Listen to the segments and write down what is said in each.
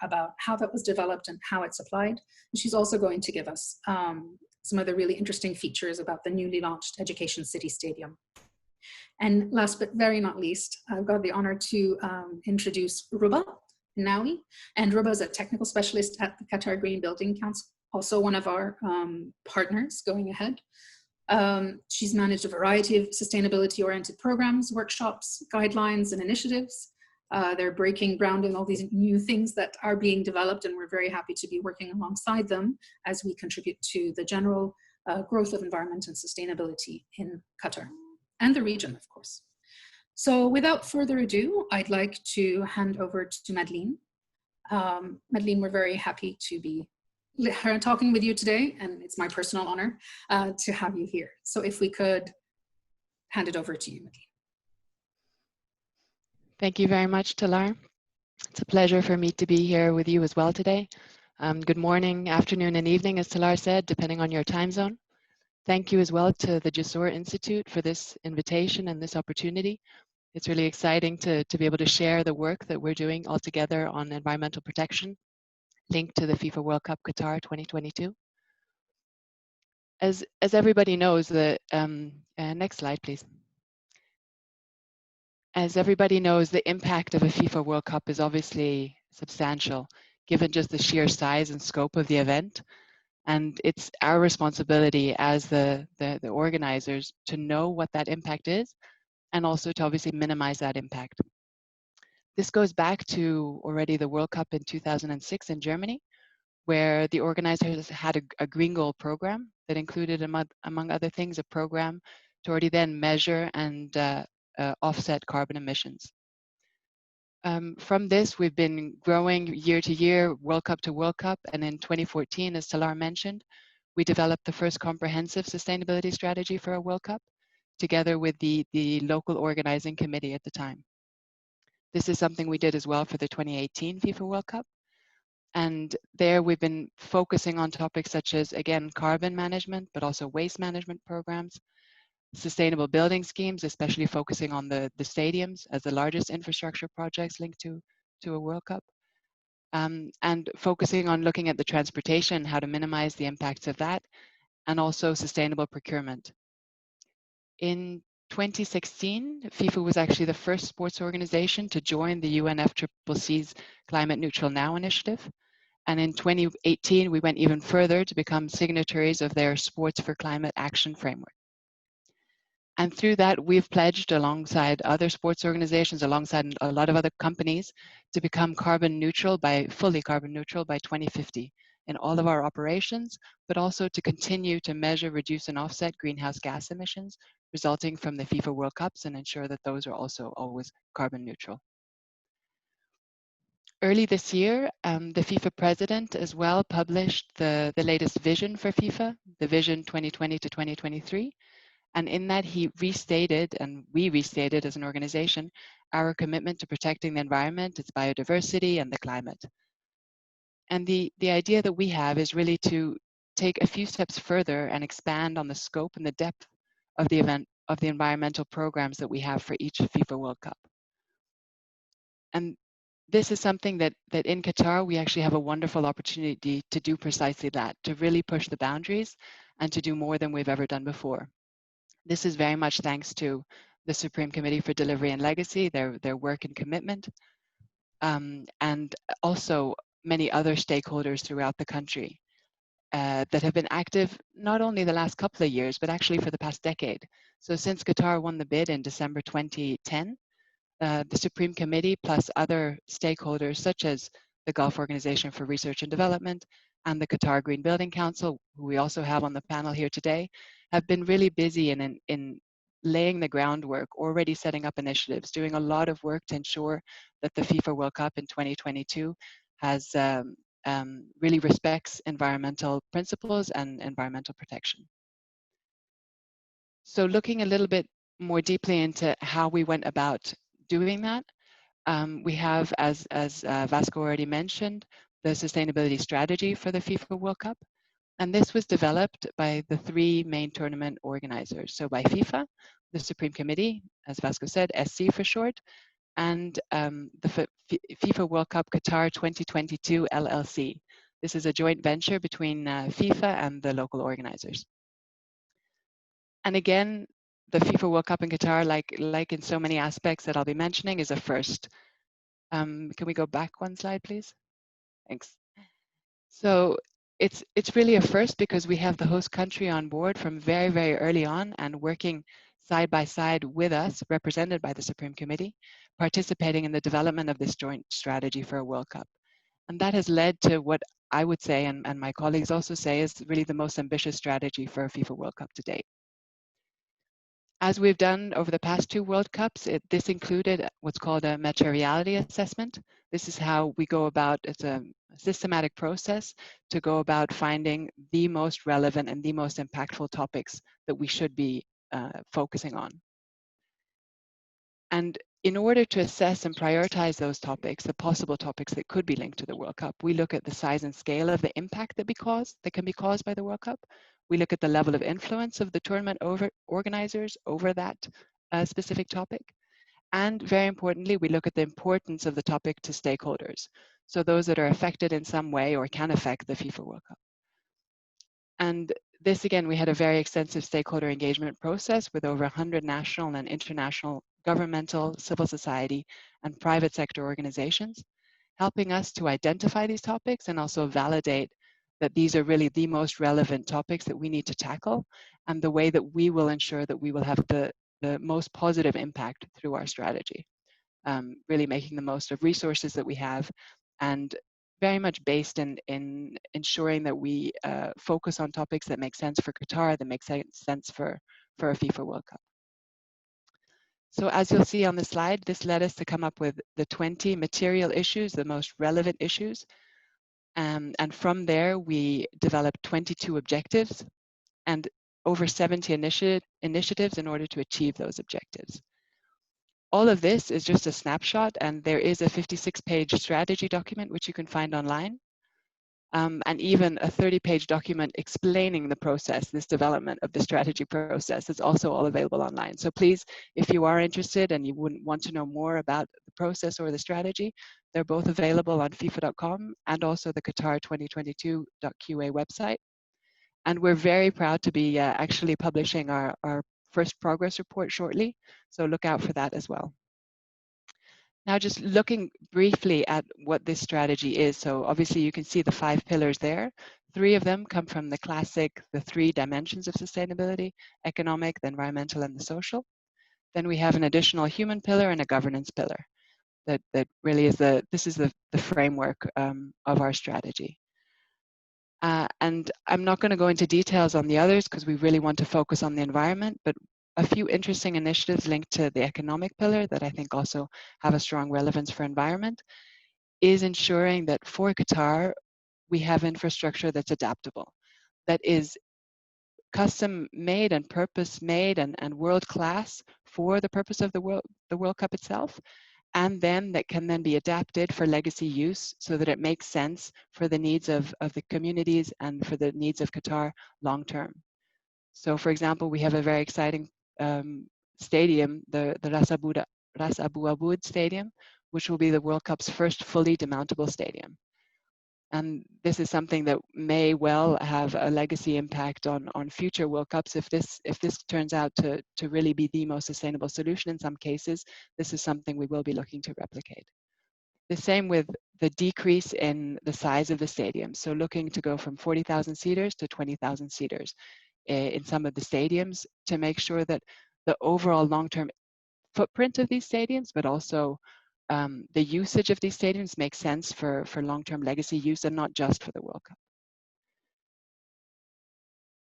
about how that was developed and how it's applied. And she's also going to give us some other really interesting features about the newly launched Education City Stadium. And last but very not least, I've got the honor to introduce Ruba Hinnawi. And Ruba is a technical specialist at the Qatar Green Building Council, also one of our partners going ahead. She's managed a variety of sustainability-oriented programs, workshops, guidelines, and initiatives. They're breaking ground in all these new things that are being developed, and we're very happy to be working alongside them as we contribute to the general growth of environment and sustainability in Qatar and the region, of course. So without further ado, I'd like to hand over to Madleen. Madleen, we're very happy to be talking with you today, and it's my personal honor to have you here. So if we could hand it over to you, Madleen. Thank you very much, Talar. It's a pleasure for me to be here with you as well today. Good morning, afternoon, and evening, as Talar said, depending on your time zone. Thank you as well to the GSAS Institute for this invitation and this opportunity. It's really exciting to be able to share the work that we're doing all together on environmental protection linked to the FIFA World Cup Qatar 2022. As everybody knows, the next slide, please. As everybody knows, the impact of a FIFA World Cup is obviously substantial, given just the sheer size and scope of the event. And it's our responsibility as the organizers to know what that impact is, and also to obviously minimize that impact. This goes back to already the World Cup in 2006 in Germany, where the organizers had a Green Goal program that included, among other things, a program to already then measure and offset carbon emissions. From this, we've been growing year to year, World Cup to World Cup, and in 2014, as Talar mentioned, we developed the first comprehensive sustainability strategy for a World Cup, together with the local organizing committee at the time. This is something we did as well for the 2018 FIFA World Cup. And there we've been focusing on topics such as, again, carbon management, but also waste management programs, sustainable building schemes, especially focusing on the stadiums as the largest infrastructure projects linked to a World Cup, and focusing on looking at the transportation, how to minimize the impacts of that, and also sustainable procurement. In 2016, FIFA was actually the first sports organization to join the UNFCCC's Climate Neutral Now initiative. And in 2018, we went even further to become signatories of their Sports for Climate Action Framework. And through that, we've pledged alongside other sports organizations, alongside a lot of other companies, to become fully carbon neutral by 2050 in all of our operations, but also to continue to measure, reduce, and offset greenhouse gas emissions resulting from the FIFA World Cups and ensure that those are also always carbon neutral. Early this year, the FIFA president as well published the latest vision for FIFA, the Vision 2020 to 2023. And in that, he restated, and we restated as an organization, our commitment to protecting the environment, its biodiversity, and the climate. And the idea that we have is really to take a few steps further and expand on the scope and the depth of the environmental programs that we have for each FIFA World Cup. And this is something that in Qatar, we actually have a wonderful opportunity to do precisely that, to really push the boundaries and to do more than we've ever done before. This is very much thanks to the Supreme Committee for Delivery and Legacy, their work and commitment, and also many other stakeholders throughout the country that have been active not only the last couple of years, but actually for the past decade. So since Qatar won the bid in December 2010, the Supreme Committee plus other stakeholders such as the Gulf Organization for Research and Development and the Qatar Green Building Council, who we also have on the panel here today, have been really busy in laying the groundwork, already setting up initiatives, doing a lot of work to ensure that the FIFA World Cup in 2022 has really respects environmental principles and environmental protection. So looking a little bit more deeply into how we went about doing that, we have, as Vasco already mentioned, the sustainability strategy for the FIFA World Cup. And this was developed by the three main tournament organizers. So by FIFA, the Supreme Committee, as Vasco said, SC for short, and the FIFA World Cup Qatar 2022 LLC. This is a joint venture between FIFA and the local organizers. And again, the FIFA World Cup in Qatar, like in so many aspects that I'll be mentioning, is a first. Can we go back one slide, please? Thanks. So it's really a first because we have the host country on board from very, very early on and working side by side with us, represented by the Supreme Committee, participating in the development of this joint strategy for a World Cup. And that has led to what I would say, and my colleagues also say, is really the most ambitious strategy for a FIFA World Cup to date. As we've done over the past 2 World Cups, this included what's called a Materiality Assessment. This is how we go about, it's a systematic process to go about finding the most relevant and the most impactful topics that we should be focusing on. And in order to assess and prioritize those topics, the possible topics that could be linked to the World Cup, we look at the size and scale of the impact that can be caused by the World Cup. We look at the level of influence of the tournament organizers over that specific topic. And very importantly, we look at the importance of the topic to stakeholders. So those that are affected in some way or can affect the FIFA World Cup. And this, again, we had a very extensive stakeholder engagement process with over 100 national and international governmental, civil society, and private sector organizations, helping us to identify these topics and also validate that these are really the most relevant topics that we need to tackle, and the way that we will ensure that we will have the most positive impact through our strategy. Really making the most of resources that we have, and very much based in ensuring that we focus on topics that make sense for Qatar, that make sense for a FIFA World Cup. So as you'll see on the slide, this led us to come up with the 20 material issues, the most relevant issues. And from there, we developed 22 objectives and over 70 initiatives in order to achieve those objectives. All of this is just a snapshot, and there is a 56-page strategy document which you can find online. And even a 30-page document explaining the process, this development of the strategy process, is also all available online. So please, if you are interested and you wouldn't want to know more about the process or the strategy, they're both available on FIFA.com and also the Qatar2022.qa website. And we're very proud to be actually publishing our first progress report shortly, so look out for that as well. Now, just looking briefly at what this strategy is. So obviously you can see the 5 pillars there. 3 of them come from the classic, the 3 dimensions of sustainability: economic, the environmental, and the social. Then we have an additional human pillar and a governance pillar. That really is this is the framework of our strategy. And I'm not going to go into details on the others because we really want to focus on the environment, but a few interesting initiatives linked to the economic pillar that I think also have a strong relevance for environment is ensuring that for Qatar, we have infrastructure that's adaptable, that is custom made and purpose made and world-class for the purpose of the World Cup itself, and then that can then be adapted for legacy use so that it makes sense for the needs of the communities and for the needs of Qatar long-term. So for example, we have a very exciting stadium, the Ras Abu Aboud Stadium, which will be the World Cup's first fully demountable stadium. And this is something that may well have a legacy impact on future World Cups. If this turns out to really be the most sustainable solution in some cases, this is something we will be looking to replicate. The same with the decrease in the size of the stadium. So looking to go from 40,000 seaters to 20,000 seaters in some of the stadiums to make sure that the overall long-term footprint of these stadiums, but also the usage of these stadiums makes sense for long-term legacy use and not just for the World Cup.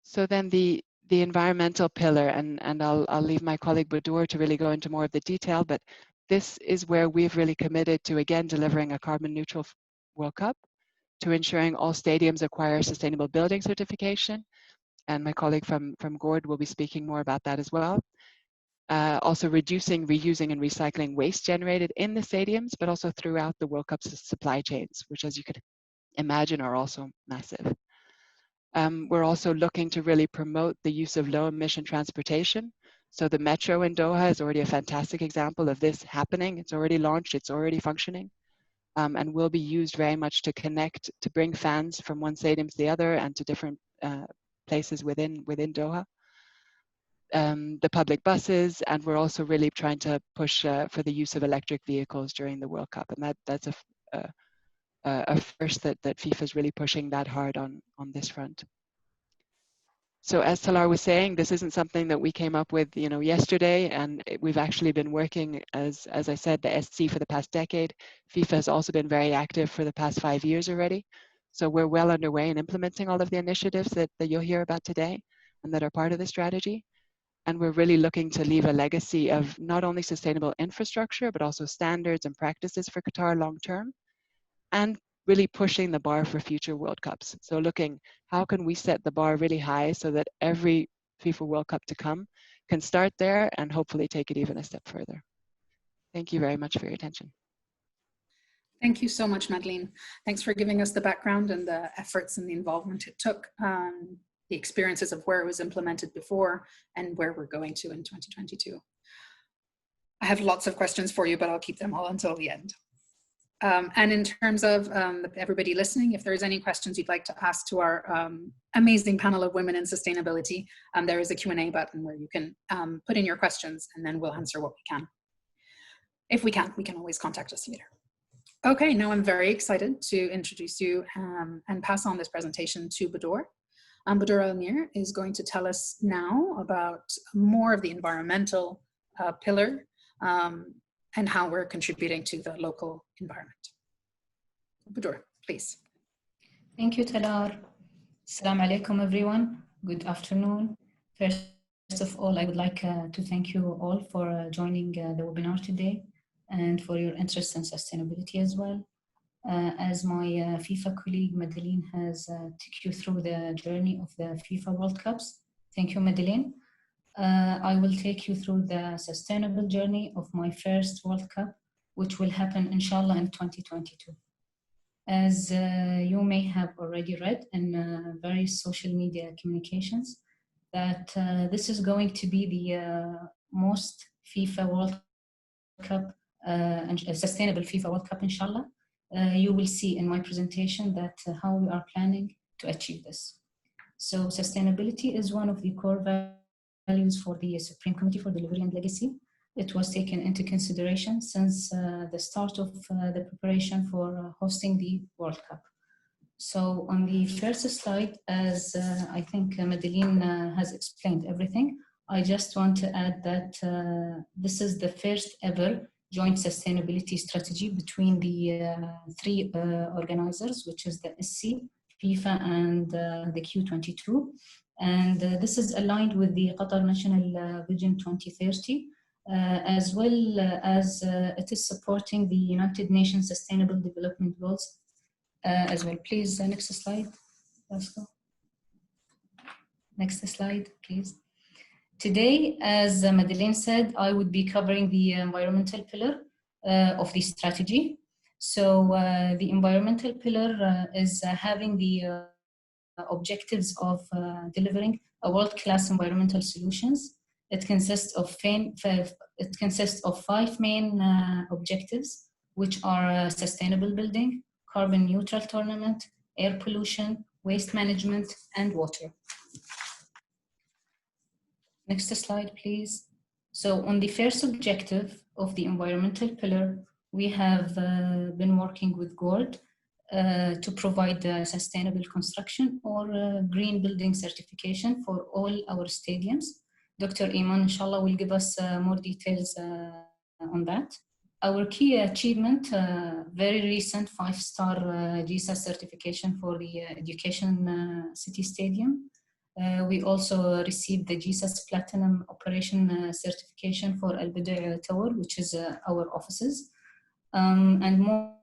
So then the environmental pillar, and I'll leave my colleague Bodour to really go into more of the detail, but this is where we've really committed to, again, delivering a carbon neutral World Cup, to ensuring all stadiums acquire sustainable building certification. And my colleague from GORD will be speaking more about that as well. Also reducing, reusing, and recycling waste generated in the stadiums, but also throughout the World Cup's supply chains, which, as you could imagine, are also massive. We're also looking to really promote the use of low emission transportation. So the metro in Doha is already a fantastic example of this happening. It's already launched, it's already functioning, and will be used very much to connect, to bring fans from one stadium to the other and to different places within Doha. The public buses, and we're also really trying to push for the use of electric vehicles during the World Cup, and that's a first that FIFA is really pushing that hard on this front. So as Talar was saying, this isn't something that we came up with, you know, yesterday, and we've actually been working as I said, the SC for the past decade. FIFA has also been very active for the past 5 years already. So we're well underway in implementing all of the initiatives that you'll hear about today and that are part of the strategy. And we're really looking to leave a legacy of not only sustainable infrastructure, but also standards and practices for Qatar long term, and really pushing the bar for future World Cups. So looking, how can we set the bar really high so that every FIFA World Cup to come can start there and hopefully take it even a step further. Thank you very much for your attention. Thank you so much, Madleen. Thanks for giving us the background and the efforts and the involvement it took, the experiences of where it was implemented before and where we're going to in 2022. I have lots of questions for you, but I'll keep them all until the end. And in terms of everybody listening, if there's any questions you'd like to ask to our amazing panel of women in sustainability, there is a Q&A button where you can put in your questions and then we'll answer what we can. If we can't, we can always contact us later. Okay, now I'm very excited to introduce you and pass on this presentation to Bodour. Bodour Meer is going to tell us now about more of the environmental pillar and how we're contributing to the local environment. Bodour, please. Thank you, Talar. Assalamu alaikum, everyone. Good afternoon. First of all, I would like to thank you all for joining the webinar today and for your interest in sustainability as well. As my FIFA colleague Madleen has took you through the journey of the FIFA World Cups. Thank you, Madleen. I will take you through the sustainable journey of my first World Cup, which will happen, inshallah, in 2022. As you may have already read in various social media communications, that this is going to be the most FIFA World Cup, and a sustainable FIFA World Cup, inshallah. You will see in my presentation that how we are planning to achieve this. So sustainability is one of the core values for the Supreme Committee for Delivery and Legacy. It was taken into consideration since the start of the preparation for hosting the World Cup. So on the first slide, as I think Madleen has explained everything, I just want to add that this is the first ever joint sustainability strategy between the three organizers, which is the SC, FIFA, and the Q22. And this is aligned with the Qatar National Vision 2030, as well as it is supporting the United Nations Sustainable Development Goals as well. Please, next slide. Let's go. Next slide, please. Today, as Madleen said, I would be covering the environmental pillar of the strategy. So the environmental pillar is having the objectives of delivering a world-class environmental solutions. It consists of 5 main objectives, which are sustainable building, carbon neutral tournament, air pollution, waste management, and water. Next slide, please. So on the first objective of the environmental pillar, we have been working with GORD to provide sustainable construction or green building certification for all our stadiums. Dr. Eiman, inshallah, will give us more details on that. Our key achievement, very recent 5-star GSAS certification for the Education City Stadium. We also received the GSAS Platinum Operation certification for Al Bodour Tower, which is our offices, and more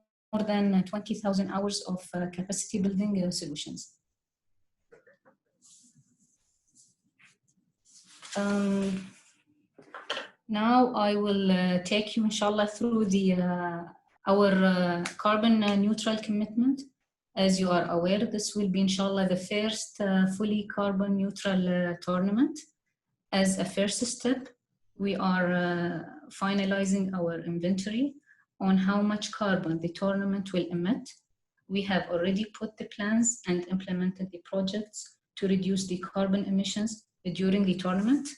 than 20,000 hours of capacity building solutions. Now I will take you, inshallah, through the our carbon neutral commitment. As you are aware, this will be, inshallah, the first fully carbon neutral tournament. As a first step, We are finalizing our inventory on how much carbon the tournament will emit. We have already put the plans and implemented the projects to reduce the carbon emissions during the tournament.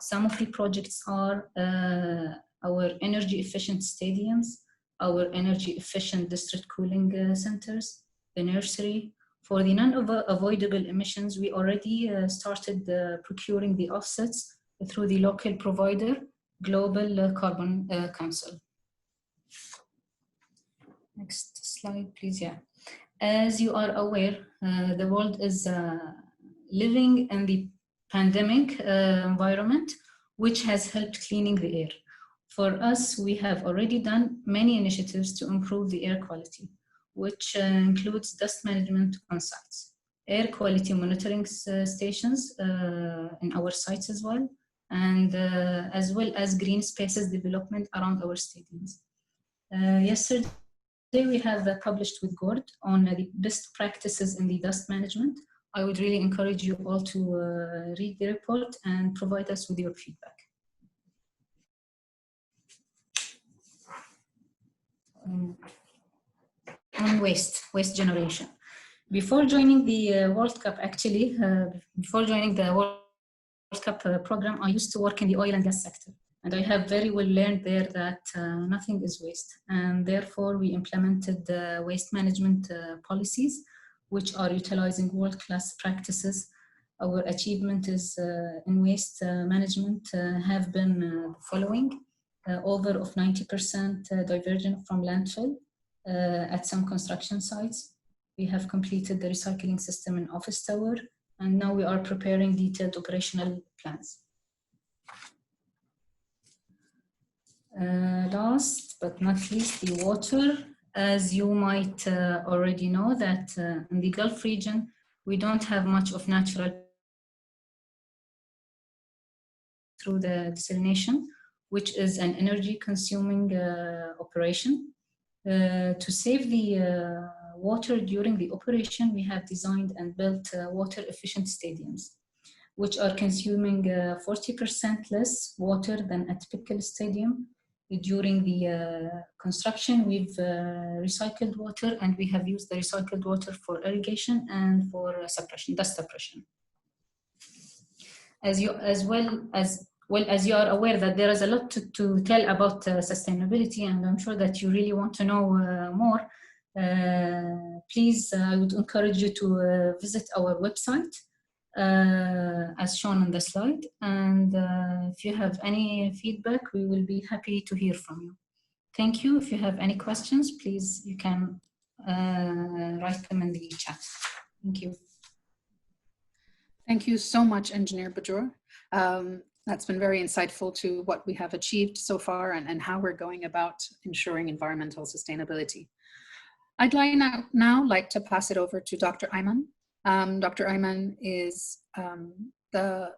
Some of the projects are our energy efficient stadiums, our energy efficient district cooling centers, the nursery. For the non-avoidable emissions, we already started procuring the offsets through the local provider, Global Carbon Council. Next slide, please. Yeah. As you are aware, the world is living in the pandemic environment, which has helped cleaning the air. For us, we have already done many initiatives to improve the air quality, which includes dust management on sites, air quality monitoring stations in our sites as well, and as well as green spaces development around our stadiums. Yesterday, we have published with GORD on the best practices in the dust management. I would really encourage you all to read the report and provide us with your feedback. On waste generation. Before joining the World Cup, actually, before joining the World Cup program, I used to work in the oil and gas sector. And I have very well learned there that nothing is waste. And therefore, we implemented waste management policies, which are utilizing world-class practices. Our achievement is in waste management have been following. Over of 90% diversion from landfill at some construction sites. We have completed the recycling system in Office Tower, and now we are preparing detailed operational plans. Last but not least, the water. As you might already know that in the Gulf region, we don't have much of natural through the desalination, which is an energy consuming operation. To save the water during the operation, we have designed and built water efficient stadiums, which are consuming 40% less water than a typical stadium. During the construction, we've recycled water, and we have used the recycled water for irrigation and for suppression, dust suppression. As you are aware that there is a lot to tell about sustainability, and I'm sure that you really want to know more. Please, I would encourage you to visit our website as shown on the slide. And if you have any feedback, we will be happy to hear from you. Thank you. If you have any questions, please, you can write them in the chat. Thank you. Thank you so much, Engineer Bodour. That's been very insightful to what we have achieved so far and how we're going about ensuring environmental sustainability. I'd now like to pass it over to Dr. Eiman. Dr. Eiman is the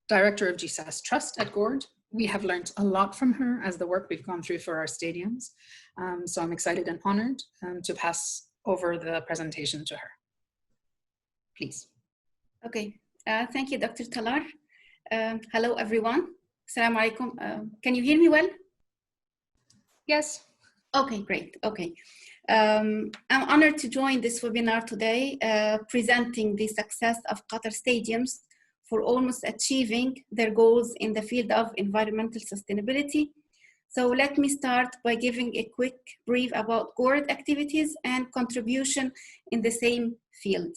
Director of GSAS Trust at GORD. We have learned a lot from her as the work we've gone through for our stadiums. So I'm excited and honored to pass over the presentation to her. Please. Okay, thank you, Dr. Talar. Hello, everyone. Assalamu alaikum. Can you hear me well? Yes. Okay, great. Okay. I'm honored to join this webinar today, presenting the success of Qatar stadiums for almost achieving their goals in the field of environmental sustainability. So let me start by giving a quick brief about GORD activities and contribution in the same field.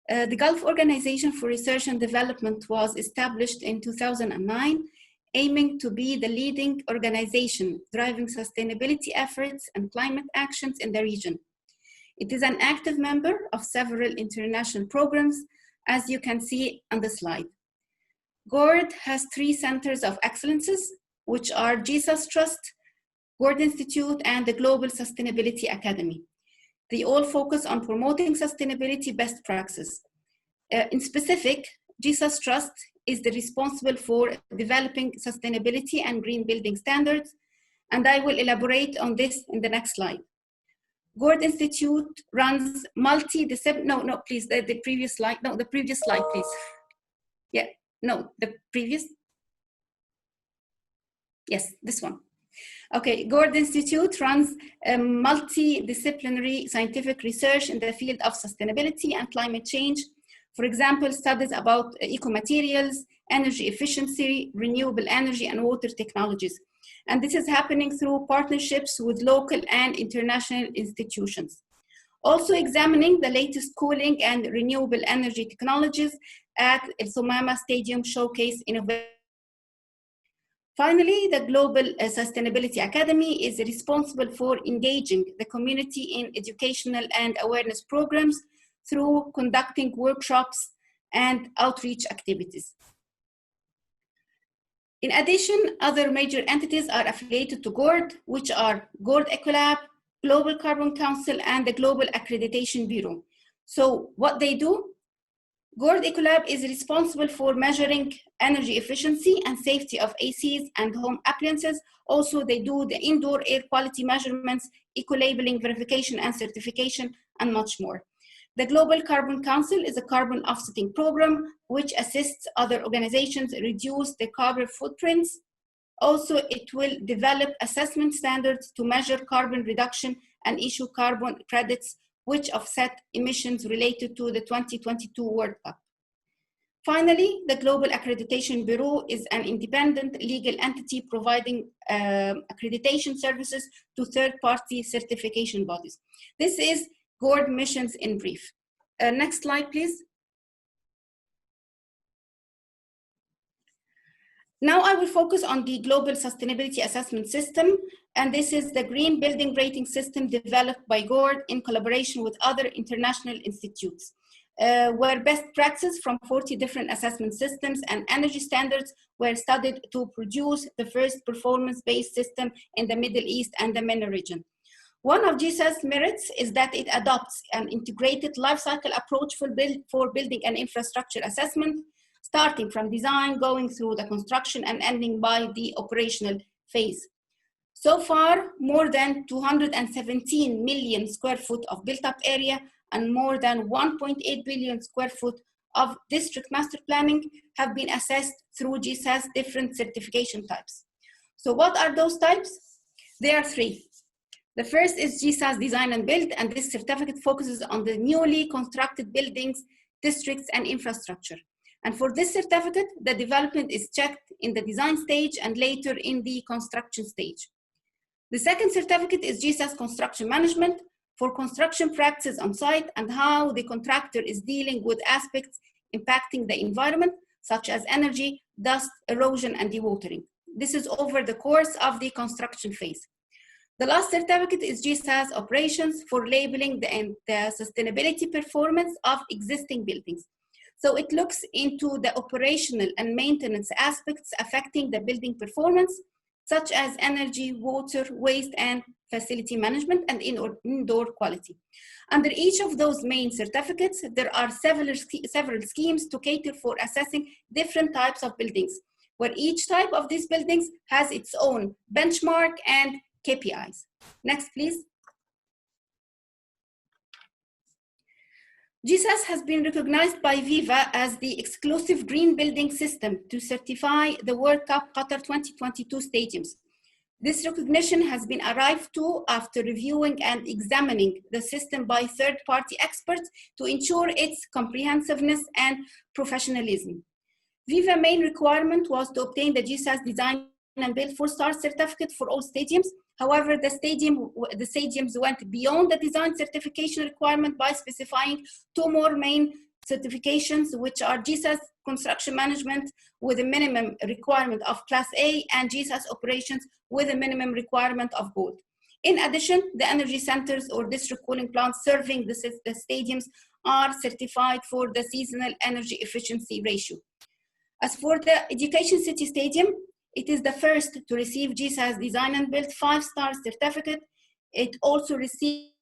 The Gulf Organization for Research and Development was established in 2009, aiming to be the leading organization driving sustainability efforts and climate actions in the region. It is an active member of several international programs, as you can see on the slide. GORD has 3 centers of excellences, which are GSAS Trust, GORD Institute, and the Global Sustainability Academy. They all focus on promoting sustainability best practices. In specific, GSAS Trust is the responsible for developing sustainability and green building standards, and I will elaborate on this in the next slide. GORD Institute runs the previous slide, please. Yeah, no, the previous. Yes, this one. Okay, GORD Institute runs multidisciplinary scientific research in the field of sustainability and climate change. For example, studies about eco-materials, energy efficiency, renewable energy, and water technologies. And this is happening through partnerships with local and international institutions. Also examining the latest cooling and renewable energy technologies at El Thumama Stadium Showcase Innovation. Finally, the Global Sustainability Academy is responsible for engaging the community in educational and awareness programs through conducting workshops and outreach activities. In addition, other major entities are affiliated to GORD, which are GORD Ecolab, Global Carbon Council, and the Global Accreditation Bureau. So what they do? GORD Ecolab is responsible for measuring energy efficiency and safety of ACs and home appliances. Also, they do the indoor air quality measurements, eco-labeling, verification and certification, and much more. The Global Carbon Council is a carbon offsetting program which assists other organizations reduce their carbon footprints. Also, it will develop assessment standards to measure carbon reduction and issue carbon credits which offset emissions related to the 2022 World Cup. Finally, the Global Accreditation Bureau is an independent legal entity providing accreditation services to third-party certification bodies. This is GORD missions in brief. Next slide, please. Now I will focus on the Global Sustainability Assessment System, and this is the green building rating system developed by GORD in collaboration with other international institutes, where best practices from 40 different assessment systems and energy standards were studied to produce the first performance-based system in the Middle East and the MENA region. One of GSAS merits is that it adopts an integrated lifecycle approach for building and infrastructure assessment, starting from design, going through the construction, and ending by the operational phase. So far, more than 217 million square foot of built-up area and more than 1.8 billion square foot of district master planning have been assessed through GSAS different certification types. So what are those types? There are three. The first is GSAS Design and Build, and this certificate focuses on the newly constructed buildings, districts, and infrastructure. And for this certificate, the development is checked in the design stage and later in the construction stage. The second certificate is GSAS Construction Management for construction practices on site and how the contractor is dealing with aspects impacting the environment, such as energy, dust, erosion, and dewatering. This is over the course of the construction phase. The last certificate is GSAS Operations for labeling the sustainability performance of existing buildings. So it looks into the operational and maintenance aspects affecting the building performance, such as energy, water, waste, and facility management, and indoor quality. Under each of those main certificates, there are several schemes to cater for assessing different types of buildings, where each type of these buildings has its own benchmark and KPIs. Next, please. GSAS has been recognized by FIFA as the exclusive green building system to certify the World Cup Qatar 2022 stadiums. This recognition has been arrived to after reviewing and examining the system by third-party experts to ensure its comprehensiveness and professionalism. FIFA's main requirement was to obtain the GSAS Design and Build 4-star certificate for all stadiums. However, the stadiums went beyond the design certification requirement by specifying two more main certifications, which are GSAS Construction Management with a minimum requirement of Class A and GSAS Operations with a minimum requirement of Gold. In addition, the energy centers or district cooling plants serving the stadiums are certified for the seasonal energy efficiency ratio. As for the Education City Stadium, it is the first to receive GSAS Design and Build 5-star certificate. It also received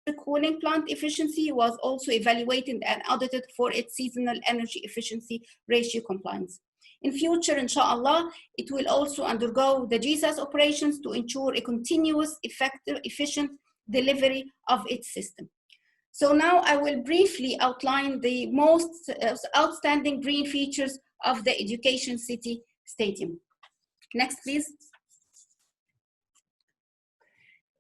the cooling plant efficiency was also evaluated and audited for its seasonal energy efficiency ratio compliance. In future, inshallah, it will also undergo the GSAS operations to ensure a continuous, effective, efficient delivery of its system. So now I will briefly outline the most outstanding green features of the Education City Stadium. Next, please.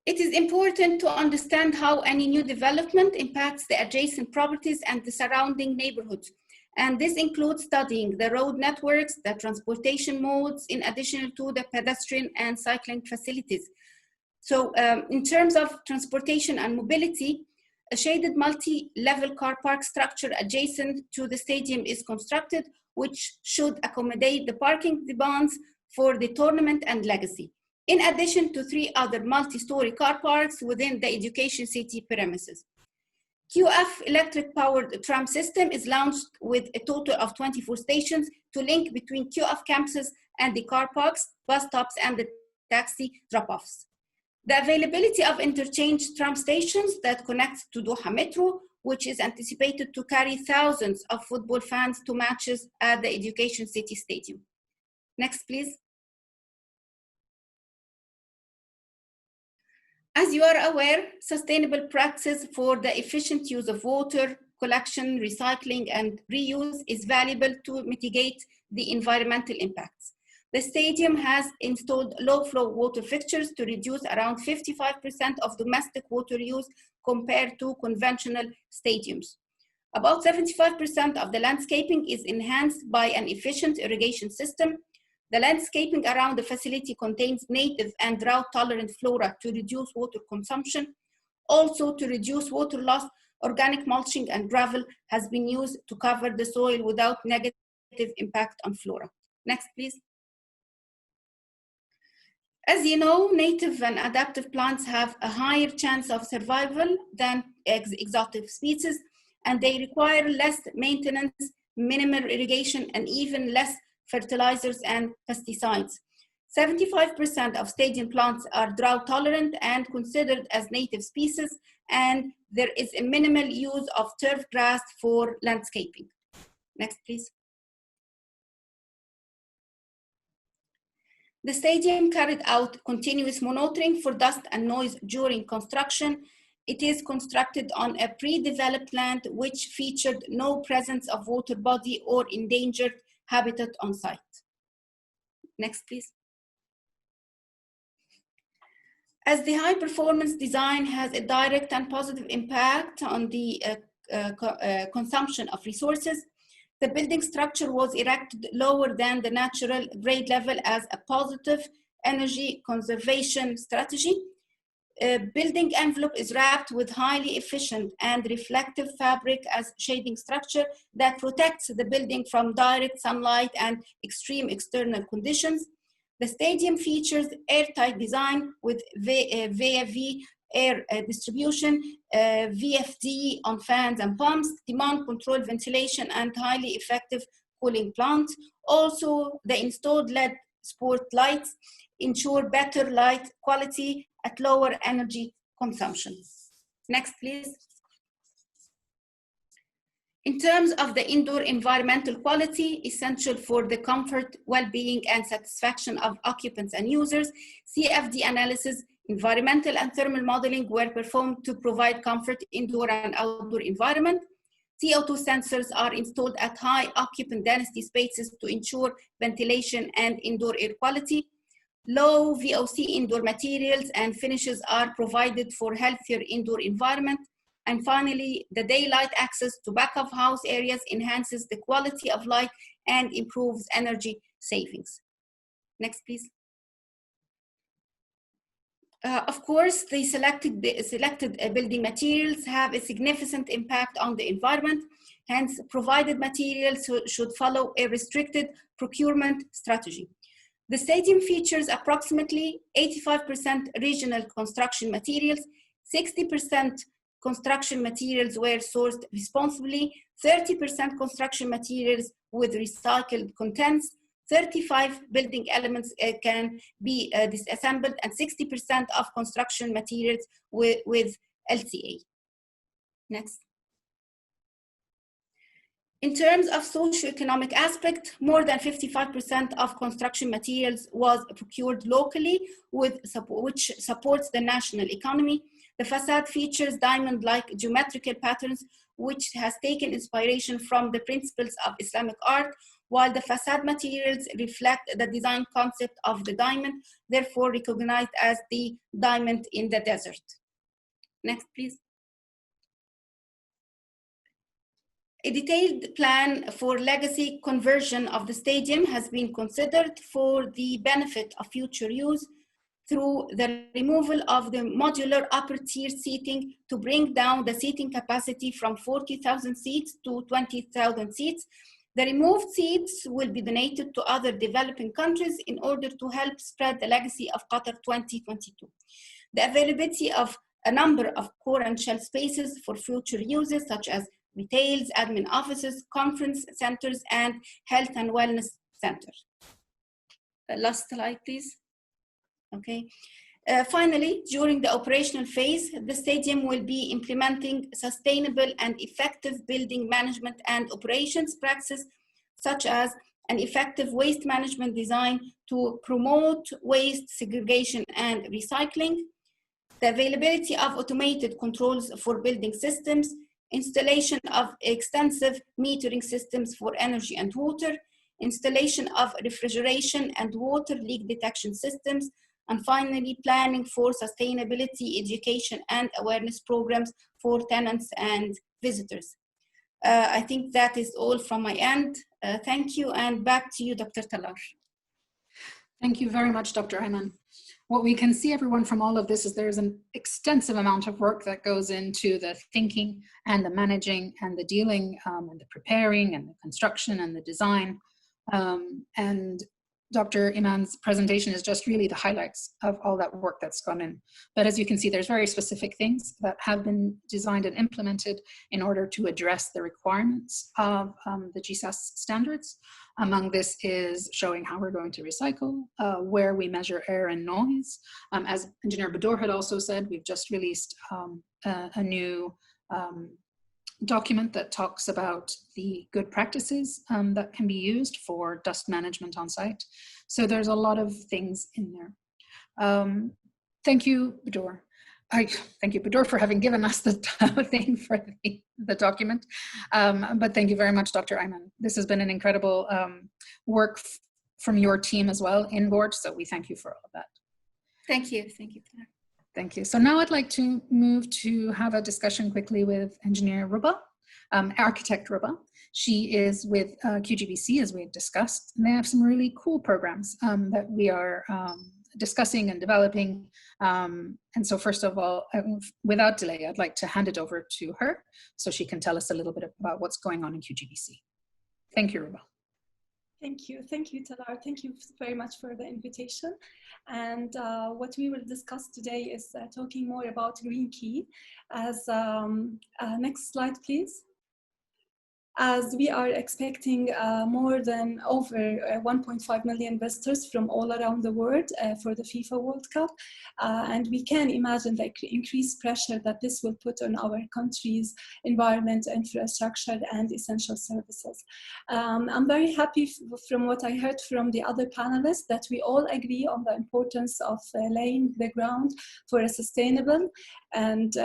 It is important to understand how any new development impacts the adjacent properties and the surrounding neighborhoods. And this includes studying the road networks, the transportation modes, in addition to the pedestrian and cycling facilities. So in terms of transportation and mobility, a shaded multi-level car park structure adjacent to the stadium is constructed, which should accommodate the parking demands for the tournament and legacy, in addition to 3 other multi-story car parks within the Education City premises. QF electric-powered tram system is launched with a total of 24 stations to link between QF campuses and the car parks, bus stops, and the taxi drop-offs. The availability of interchange tram stations that connect to Doha Metro, which is anticipated to carry thousands of football fans to matches at the Education City Stadium. Next, please. As you are aware, sustainable practices for the efficient use of water, collection, recycling, and reuse is valuable to mitigate the environmental impacts. The stadium has installed low-flow water fixtures to reduce around 55% of domestic water use compared to conventional stadiums. About 75% of the landscaping is enhanced by an efficient irrigation system. The landscaping around the facility contains native and drought-tolerant flora to reduce water consumption. Also, to reduce water loss, organic mulching and gravel has been used to cover the soil without negative impact on flora. Next, please. As you know, native and adaptive plants have a higher chance of survival than exotic species, and they require less maintenance, minimal irrigation, and even less fertilizers and pesticides. 75% of stadium plants are drought tolerant and considered as native species, and there is a minimal use of turf grass for landscaping. Next, please. The stadium carried out continuous monitoring for dust and noise during construction. It is constructed on a pre-developed land which featured no presence of water body or endangered habitat on site. Next, please. As the high performance design has a direct and positive impact on the consumption of resources, the building structure was erected lower than the natural grade level as a positive energy conservation strategy. Building envelope is wrapped with highly efficient and reflective fabric as shading structure that protects the building from direct sunlight and extreme external conditions. The stadium features airtight design with VFV air distribution, VFD on fans and pumps, demand control ventilation, and highly effective cooling plant. Also, the installed LED sport lights ensure better light quality at lower energy consumption. Next, please. In terms of the indoor environmental quality, essential for the comfort, well-being, and satisfaction of occupants and users, CFD analysis, environmental and thermal modeling were performed to provide comfort indoor and outdoor environment. CO2 sensors are installed at high occupant density spaces to ensure ventilation and indoor air quality. Low VOC indoor materials and finishes are provided for healthier indoor environment. And finally, the daylight access to back of house areas enhances the quality of light and improves energy savings. Next, please. Of course, the selected building materials have a significant impact on the environment. Hence, provided materials should follow a restricted procurement strategy. The stadium features approximately 85% regional construction materials, 60% construction materials were sourced responsibly, 30% construction materials with recycled contents, 35 building elements can be disassembled, and 60% of construction materials with LCA. Next. In terms of socioeconomic aspect, more than 55% of construction materials was procured locally, which supports the national economy. The facade features diamond-like geometrical patterns, which has taken inspiration from the principles of Islamic art, while the facade materials reflect the design concept of the diamond, therefore recognized as the diamond in the desert. Next, please. A detailed plan for legacy conversion of the stadium has been considered for the benefit of future use through the removal of the modular upper tier seating to bring down the seating capacity from 40,000 seats to 20,000 seats. The removed seats will be donated to other developing countries in order to help spread the legacy of Qatar 2022. The availability of a number of core and shell spaces for future uses, such as retails, admin offices, conference centers, and health and wellness centers. Last slide, please. Okay. Finally, during the operational phase, the stadium will be implementing sustainable and effective building management and operations practices, such as an effective waste management design to promote waste segregation and recycling, the availability of automated controls for building systems, installation of extensive metering systems for energy and water, installation of refrigeration and water leak detection systems, and finally, planning for sustainability education and awareness programs for tenants and visitors. I think that is all from my end. Thank you, and back to you, Dr. Talar. Thank you very much, Dr. Eiman. What we can see, everyone, from all of this is there's an extensive amount of work that goes into the thinking and the managing and the dealing and the preparing and the construction and the design. And Dr. Eiman's presentation is just really the highlights of all that work that's gone in. But as you can see, there's very specific things that have been designed and implemented in order to address the requirements of the GSAS standards. Among this is showing how we're going to recycle, where we measure air and noise. As Engineer Bodour had also said, we've just released a new document that talks about the good practices that can be used for dust management on site. So there's a lot of things in there. Thank you, Bodour. Thank you, Bodour, for having given us the thing for the document. But thank you very much, Dr. Eiman. This has been an incredible work from your team as well in GORD, so we thank you for all of that. Thank you. Thank you. Thank you. So now I'd like to move to have a discussion quickly with Engineer Ruba, Architect Ruba. She is with QGBC, as we had discussed, and they have some really cool programs that we are discussing and developing. And so first of all, without delay, I'd like to hand it over to her so she can tell us a little bit about what's going on in QGBC. Thank you, Ruba. Thank you, Talar. Thank you very much for the invitation. And what we will discuss today is talking more about Green Key. As next slide, please. As we are expecting more than over 1.5 million visitors from all around the world for the FIFA World Cup. And we can imagine the increased pressure that this will put on our country's environment, infrastructure, and essential services. I'm very happy from what I heard from the other panelists that we all agree on the importance of laying the ground for a sustainable and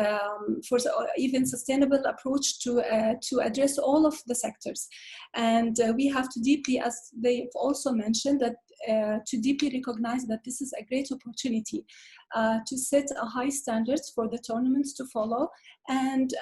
for even sustainable approach to address all of the sectors. And we have to deeply, as they've also mentioned, that to deeply recognize that this is a great opportunity to set a high standards for the tournaments to follow. And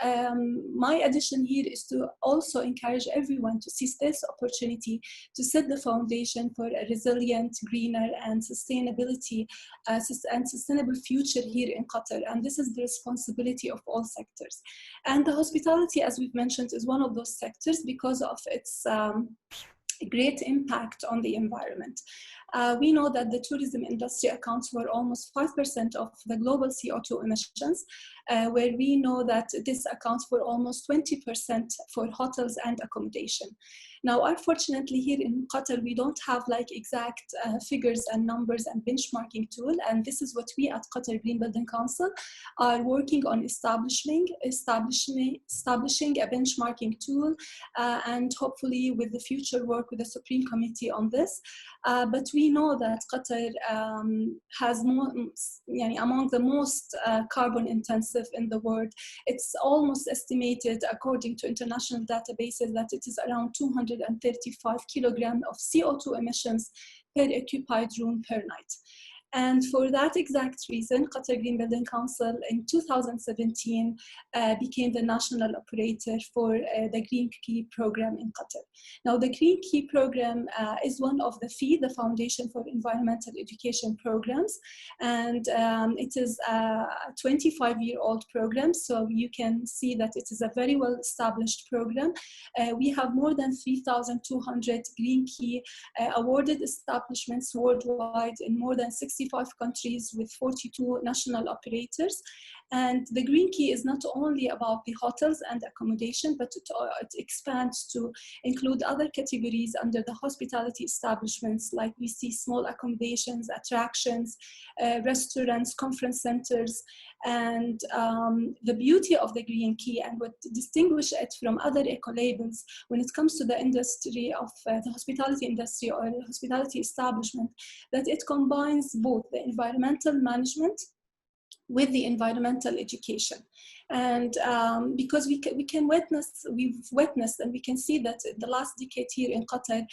my addition here is to also encourage everyone to seize this opportunity to set the foundation for a resilient, greener, and sustainability and sustainable future here in Qatar. And this is the responsibility of all sectors. And the hospitality, as we've mentioned, is one of those sectors because of its great impact on the environment. We know that the tourism industry accounts for almost 5% of the global CO2 emissions, where we know that this accounts for almost 20% for hotels and accommodation. Now, unfortunately, here in Qatar, we don't have like exact figures and numbers and benchmarking tool, and this is what we at Qatar Green Building Council are working on establishing a benchmarking tool, and hopefully with the future work with the Supreme Committee on this. But we know that Qatar has among the most carbon intensive expensive in the world. It's almost estimated, according to international databases, that it is around 235 kilograms of CO2 emissions per occupied room per night. And for that exact reason, Qatar Green Building Council in 2017 became the national operator for the Green Key program in Qatar. Now, the Green Key program is one of the FEE, the Foundation for Environmental Education programs, and it is a 25-year-old program, so you can see that it is a very well-established program. We have more than 3,200 Green Key awarded establishments worldwide in more than 65 countries with 42 national operators. And the Green Key is not only about the hotels and accommodation, but it expands to include other categories under the hospitality establishments, like we see small accommodations, attractions, restaurants, conference centers. And the beauty of the Green Key and what distinguishes it from other eco-labels when it comes to the industry of the hospitality industry or hospitality establishment, that it combines both the environmental management with the environmental education. And because we've witnessed and we can see that the last decade here in Qatar,